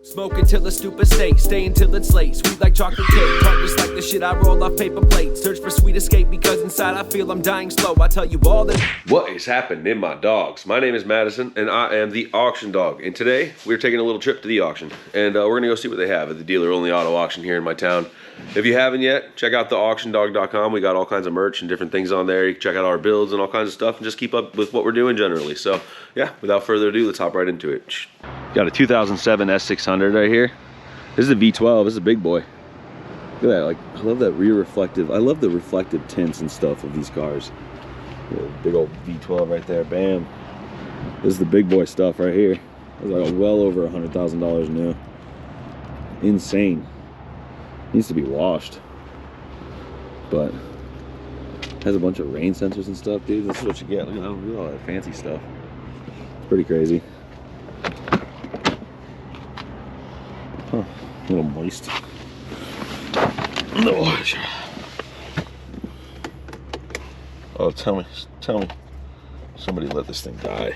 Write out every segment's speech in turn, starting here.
Smoke until the stupid state, stay until it's late. Sweet like chocolate cake, tart just like the shit I roll off paper plates. Search for sweet escape because inside I feel I'm dying slow. I tell you all this. What is happening, my dogs? My name is Madison, and I am the auction dog. And today, we're taking a little trip to the auction. And we're gonna go see what they have at the dealer-only auto auction here in my town. If you haven't yet, check out theauctiondog.com. We got all kinds of merch and different things on there. You can check out our builds and all kinds of stuff and just keep up with what we're doing generally. So, yeah, without further ado, let's hop right into it. Got a 2007 S600 right here. This is a V12, this is a big boy. Look at that, like, I love that rear reflective. I love the reflective tints and stuff of these cars. Big old V12 right there, bam. This is the big boy stuff right here. It's like well over $100,000 new. Insane. Needs to be washed. But has a bunch of rain sensors and stuff, dude. This is what you get. Look at all that fancy stuff. It's pretty crazy. Huh. A little moist. No. Oh, tell me. Somebody let this thing die.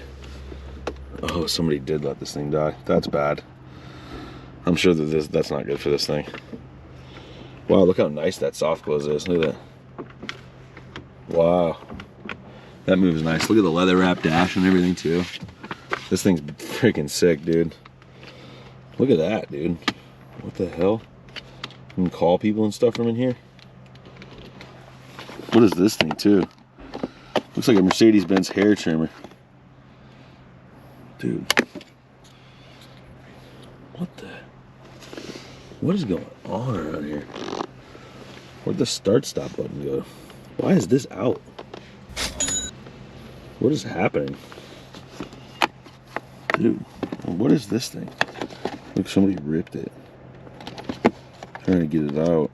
Oh, somebody did let this thing die. That's bad. I'm sure that that's not good for this thing. Wow, look how nice that soft close is. Look at that. Wow. That moves nice. Look at the leather wrap dash and everything too. This thing's freaking sick, dude. Look at that, dude. What the hell? You can call people and stuff from in here. What is this thing too? Looks like a Mercedes-Benz hair trimmer. Dude. What is going on around here? Where'd the start stop button go? Why is this out? What is happening? Dude, what is this thing? Look, somebody ripped it. Trying to get it out.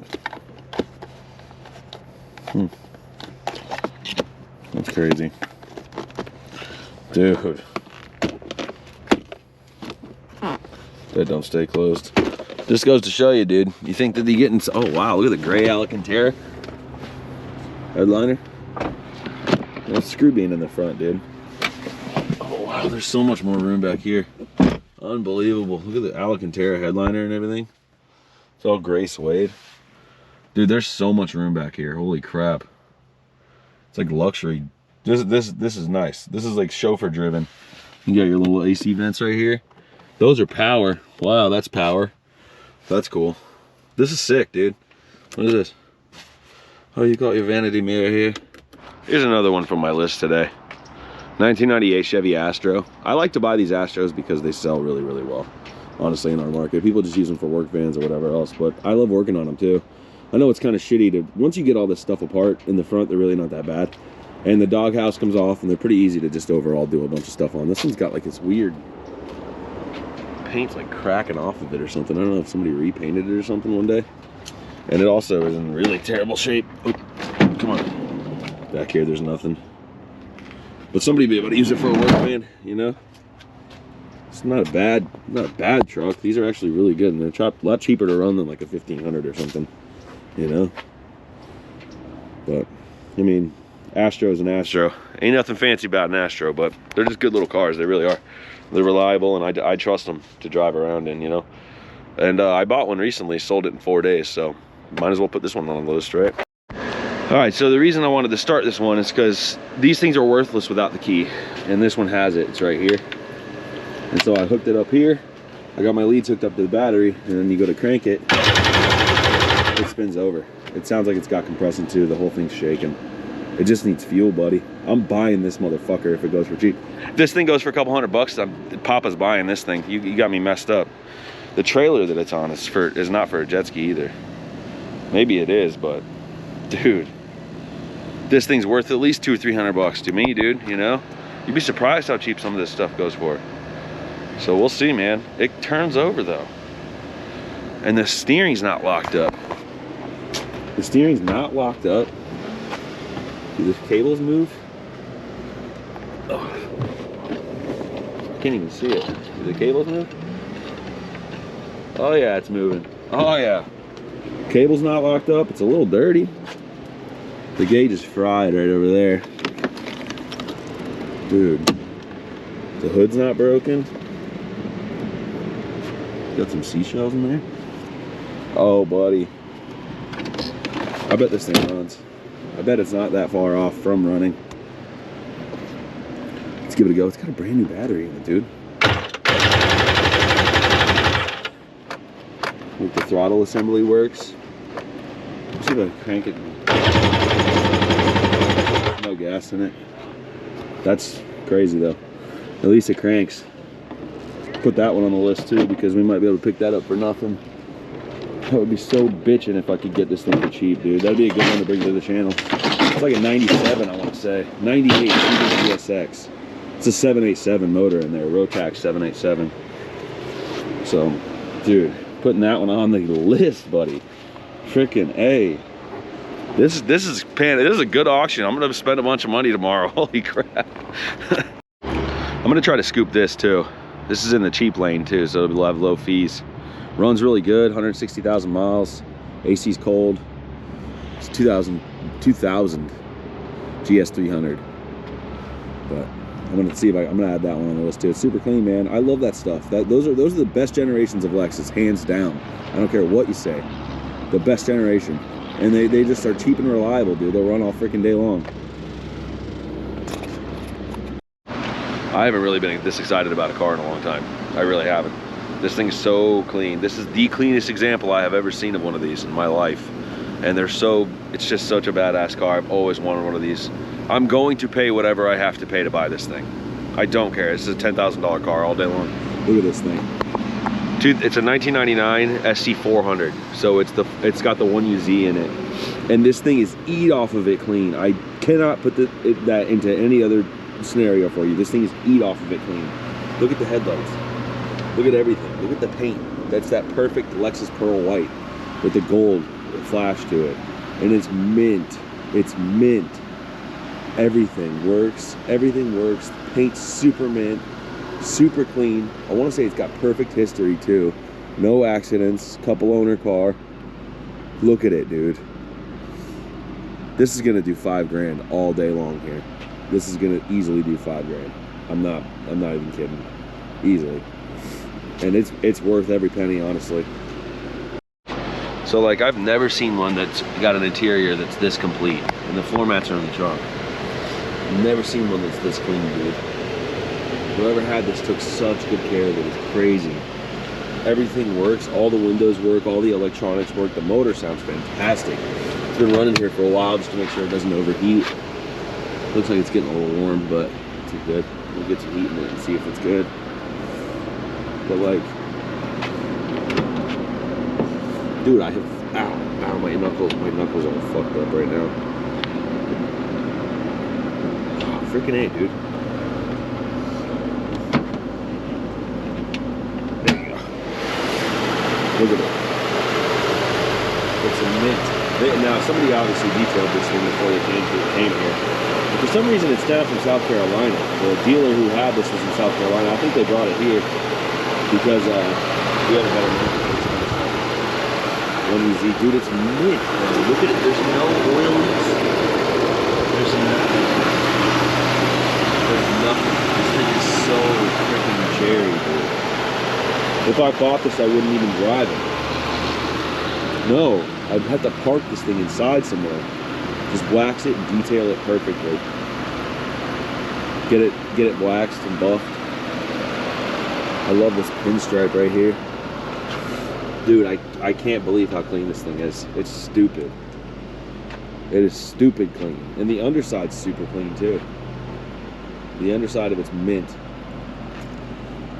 That's crazy. Dude. That don't stay closed. Just goes to show you, dude. You think that they getting... Oh, wow. Look at the gray Alcantara. Headliner. That's screw beam in the front, dude. Oh, wow. There's so much more room back here. Unbelievable. Look at the Alcantara headliner and everything. It's all gray suede. Dude, there's so much room back here. Holy crap. It's like luxury. This is nice. This is like chauffeur driven. You got your little AC vents right here. Those are power. Wow, that's power. That's cool. This is sick, dude. What is this? Oh, you got your vanity mirror here. Here's another one from my list today. 1998 Chevy Astro. I like to buy these Astros because they sell really, really well. Honestly, in our market. People just use them for work vans or whatever else, but I love working on them too. I know it's kind of shitty to, once you get all this stuff apart in the front, they're really not that bad. And the doghouse comes off and they're pretty easy to just overall do a bunch of stuff on. This one's got like this weird paint's like cracking off of it or something. I don't know if somebody repainted it or something one day. And it also is in really terrible shape. Oh, come on. Back here there's nothing. But somebody be able to use it for a work van, you know? It's not a bad truck. These are actually really good and they're a lot cheaper to run than like a 1500 or something, you know? But I mean, Astro's an Astro. Ain't nothing fancy about an Astro, but they're just good little cars. They really are. They're reliable, and I trust them to drive around in, you know. And I bought one recently, sold it in 4 days, so might as well put this one on the list, right? All right, so the reason I wanted to start this one is because these things are worthless without the key, and this one has it. It's right here. And so I hooked it up here. I got my leads hooked up to the battery, and then you go to crank it, it spins over. It sounds like it's got compression too. The whole thing's shaking. It just needs fuel, buddy. I'm buying this motherfucker if it goes for cheap. This thing goes for a couple $100. Papa's buying this thing. You got me messed up. The trailer that it's on is not for a jet ski either. Maybe it is, but dude, this thing's worth at least $200 or $300 to me, dude. You know, you'd be surprised how cheap some of this stuff goes for. So we'll see, man. It turns over though, and the steering's not locked up. The steering's not locked up. Do the cables move? Oh. I can't even see it. Do the cables move? Oh yeah, it's moving. Oh yeah. Cable's not locked up. It's a little dirty. The gauge is fried right over there. Dude. The hood's not broken. Got some seashells in there. Oh, buddy. I bet this thing runs. I bet it's not that far off from running. Let's give it a go. It's got a brand new battery in it, dude. If the throttle assembly works. Let's see if I crank it. No gas in it. That's crazy though. At least it cranks. Put that one on the list too, because we might be able to pick that up for nothing. That would be so bitchin' if I could get this thing for cheap, dude. That'd be a good one to bring to the channel. It's like a 97, I want to say. 98 GSX. It's a 787 motor in there, Rotax 787. So, dude, putting that one on the list, buddy. Frickin' A. This is a good auction. I'm gonna spend a bunch of money tomorrow. Holy crap. I'm gonna try to scoop this too. This is in the cheap lane too, so it'll have low fees. Runs really good, 160,000 miles. AC's cold. It's 2000 GS300. But I'm gonna see if I'm gonna add that one on the list too. It's super clean, man. I love that stuff. Those are the best generations of Lexus, hands down. I don't care what you say. The best generation. And they just are cheap and reliable, dude. They'll run all freaking day long. I haven't really been this excited about a car in a long time. I really haven't. This thing's so clean. This is the cleanest example I have ever seen of one of these in my life. And it's just such a badass car. I've always wanted one of these. I'm going to pay whatever I have to pay to buy this thing. I don't care. This is a $10,000 car all day long. Look at this thing. Dude, it's a 1999 SC400. So it's got the 1UZ in it. And this thing is eat off of it clean. I cannot put that into any other scenario for you. This thing is eat off of it clean. Look at the headlights. Look at everything. Look at the paint. That's that perfect Lexus Pearl White with the gold flash to it. And it's mint. It's mint. Everything works. Everything works. The paint's super mint. Super clean. I want to say it's got perfect history too. No accidents. Couple owner car. Look at it, dude. This is gonna do $5 grand all day long here. This is gonna easily do $5 grand. I'm not even kidding. Easily. And it's worth every penny, honestly. So like, I've never seen one that's got an interior that's this complete, and the floor mats are in the trunk. Never seen one that's this clean, dude. Whoever had this took such good care of it. It's crazy. Everything works. All the windows work. All the electronics work. The motor sounds fantastic. It's been running here for a while just to make sure it doesn't overheat. Looks like it's getting a little warm, but too good. We'll get some heat in it and see if it's good. But like, dude, I have, ow, my knuckles are fucked up right now. Oh, freaking A, dude. There you go. Look at it. It's a mint. Now, somebody obviously detailed this thing before they came here. But for some reason, it's down from South Carolina. The dealer who had this was in South Carolina. I think they brought it here because we had a better market. 1UZ, dude, it's mint. Look at it. There's no oil leaks. There's nothing. There's nothing. This thing is so freaking cherry, dude. If I bought this, I wouldn't even drive it. No, I'd have to park this thing inside somewhere. Just wax it and detail it perfectly. Get it waxed and buffed. I love this pinstripe right here. Dude, I can't believe how clean this thing is. It's stupid. It is stupid clean. And the underside's super clean too. The underside of it's mint.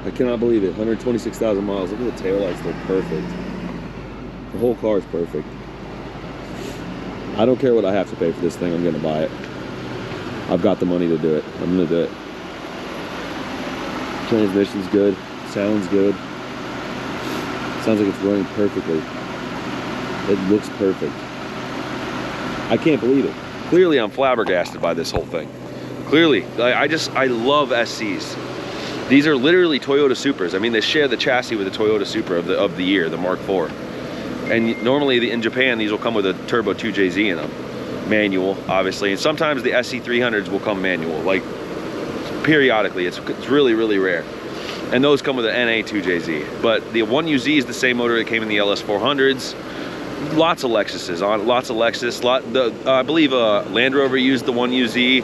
I cannot believe it. 126,000 miles. Look at the taillights, they're perfect. The whole car is perfect. I don't care what I have to pay for this thing, I'm gonna buy it. I've got the money to do it. I'm gonna do it. Transmission's good. Sounds good. Sounds like it's running perfectly. It looks perfect. I can't believe it. Clearly, I'm flabbergasted by this whole thing. Clearly, I love SCs. These are literally Toyota Supras. I mean, they share the chassis with the Toyota Supra of the year, the Mark IV. And normally in Japan, these will come with a Turbo 2JZ in them. Manual, obviously. And sometimes the SC300s will come manual, like periodically. It's really, really rare. And those come with an NA2JZ. But the 1UZ is the same motor that came in the LS400s. Lots of Lexuses on, lots of Lexus. I believe Land Rover used the 1UZ.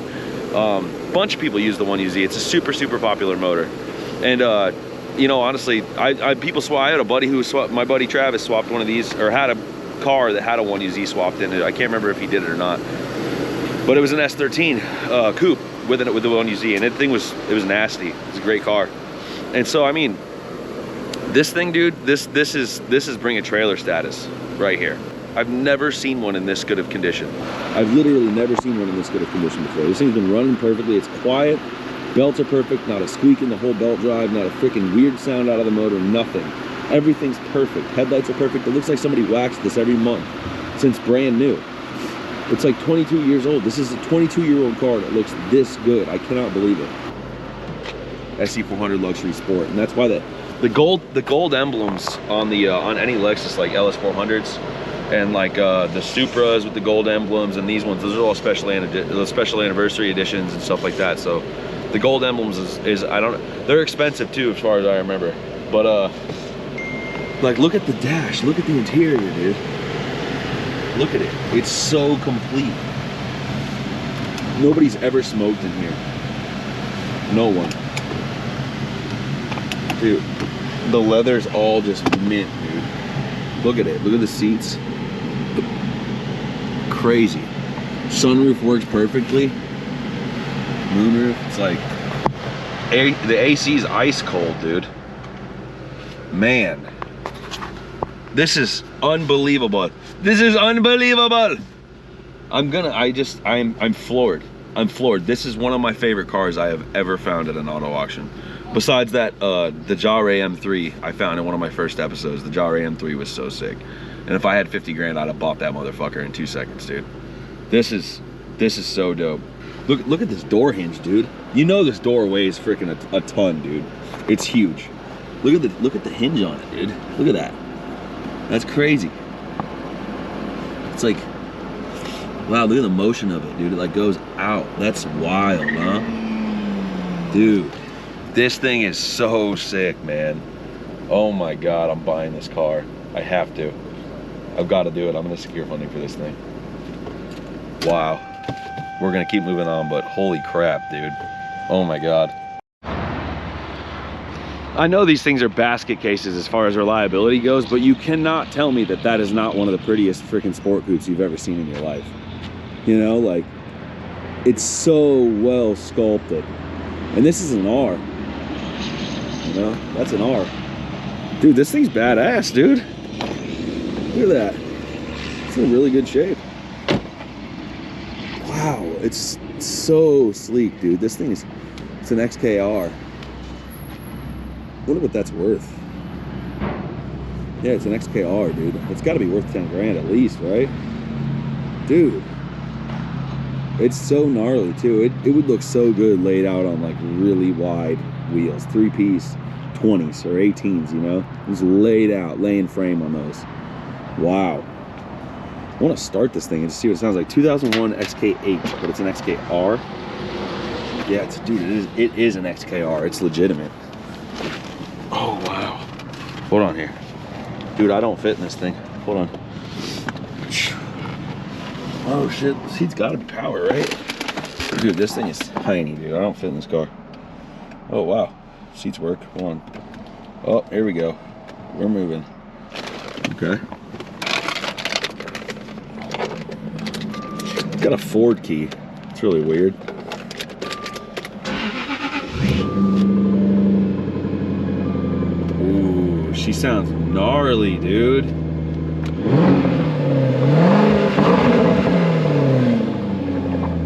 Bunch of people use the 1UZ. It's a super, super popular motor. And you know, honestly, I had a buddy who swapped, my buddy Travis swapped one of these, or had a car that had a 1UZ swapped in it. I can't remember if he did it or not. But it was an S13 coupe with the 1UZ, and it was nasty. It was a great car. And so, I mean, this thing, dude, this is bring a trailer status right here. I've never seen one in this good of condition. I've literally never seen one in this good of condition before. This thing's been running perfectly. It's quiet. Belts are perfect. Not a squeak in the whole belt drive. Not a freaking weird sound out of the motor. Nothing. Everything's perfect. Headlights are perfect. It looks like somebody waxed this every month since brand new. It's like 22 years old. This is a 22-year-old car that looks this good. I cannot believe it. SC400 Luxury Sport, and that's why the gold emblems on the on any Lexus, like LS400s and like the Supras with the gold emblems, and these ones, those are all special anniversary editions and stuff like that. So the gold emblems is I don't know, they're expensive too, as far as I remember. But like, look at the dash, look at the interior, dude. Look at it. It's so complete. Nobody's ever smoked in here. No one. Dude, the leather's all just mint, dude. Look at it. Look at the seats. Crazy. Sunroof works perfectly. Moonroof. It's like the AC's ice cold, dude. Man, this is unbelievable. This is unbelievable. I'm floored. I'm floored. This is one of my favorite cars I have ever found at an auto auction. Besides that, the Jare M3 I found in one of my first episodes. The Jare M3 was so sick. And if I had 50 grand, I'd have bought that motherfucker in 2 seconds, dude. This is so dope. Look at this door hinge, dude. You know this door weighs freaking a ton, dude. It's huge. Look at the hinge on it, dude. Look at that. That's crazy. It's like, wow, look at the motion of it, dude. It like goes out. That's wild, huh? Dude, this thing is so sick, man. Oh my God, I'm buying this car. I have to. I've got to do it. I'm gonna secure funding for this thing. Wow. We're gonna keep moving on, but holy crap, dude. Oh my God. I know these things are basket cases as far as reliability goes, but you cannot tell me that that is not one of the prettiest freaking sport coupes you've ever seen in your life. You know, like, it's so well sculpted. And this is an R. You know, that's an R. Dude, this thing's badass, dude. Look at that. It's in really good shape. Wow, it's so sleek, dude. This thing is, it's an XKR. I wonder what that's worth. Yeah, it's an XKR, dude. It's got to be worth 10 grand at least, right? Dude, it's so gnarly too. It would look so good laid out on like really wide wheels, 3-piece 20s or 18s, you know, just laid out, laying frame on those. Wow. I want to start this thing and see what it sounds like. 2001 XK8, but it's an XKR. Yeah, dude, it is an XKR. It's legitimate. Oh, wow. Hold on here. Dude, I don't fit in this thing. Hold on. Oh, shit. The seat's got to be power, right? Dude, this thing is tiny, dude. I don't fit in this car. Oh, wow. Seats work. Hold on. Oh, here we go. We're moving. Okay. It's got a Ford key. It's really weird. She sounds gnarly, dude.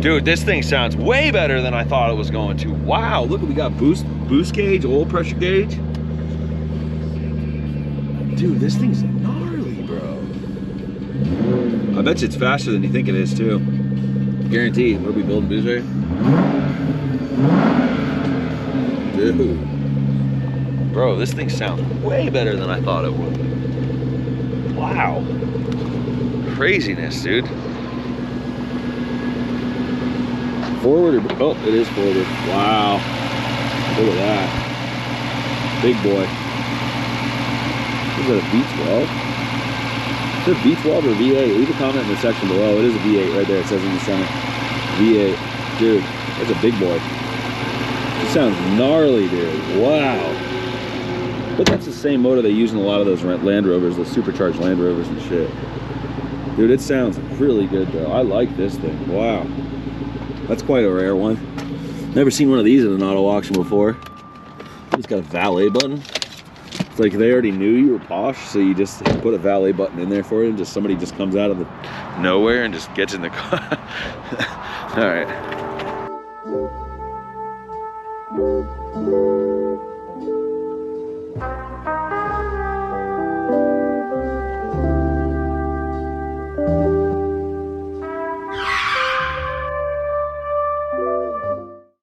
Dude, this thing sounds way better than I thought it was going to. Wow, look, we got boost gauge, oil pressure gauge. Dude, this thing's gnarly, bro. I bet you it's faster than you think it is, too. Guaranteed. What are we building, boost rate? Dude. Bro, this thing sounds way better than I thought it would. Wow. Craziness, dude. Forward or, oh, it is forward. Wow. Look at that. Big boy. Is that a V12? Is it a V12 or V8? Leave a comment in the section below. It is a V8 right there. It says in the center. V8. Dude, that's a big boy. It sounds gnarly, dude. Wow. But that's the same motor they use in a lot of those Land Rovers, those supercharged Land Rovers and shit. Dude, it sounds really good though. I like this thing. Wow. That's quite a rare one. Never seen one of these in an auto auction before. It's got a valet button. It's like they already knew you were posh, so you just put a valet button in there for you, and just somebody just comes out of the nowhere and just gets in the car. All right.